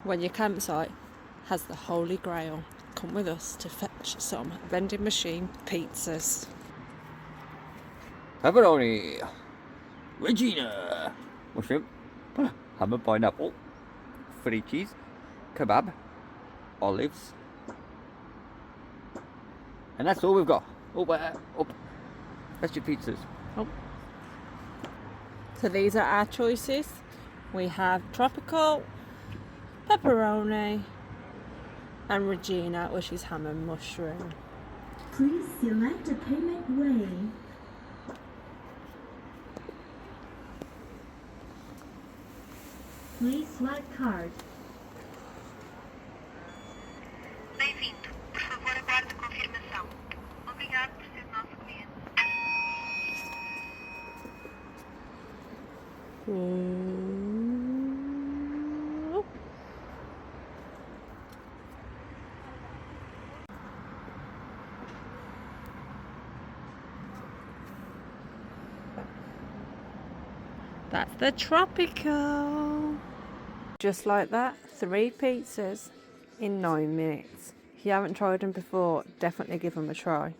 when your campsite has the Holy Grail, come with us to fetch some vending machine pizzas. Pepperoni, Regina, mushroom, ham and pineapple, Philly cheese, kebab, olives, and that's all we've got. Up. That's your pizzas. Oh. So these are our choices. We have tropical, pepperoni, and Regina, which is ham and mushroom. Please select a payment way. Please select card. Bem-vindo. Por favor, aguarde a confirmação. Obrigado por ser nosso cliente. That's the tropical. Just like that, 3 pizzas in 9 minutes. If you haven't tried them before, definitely give them a try.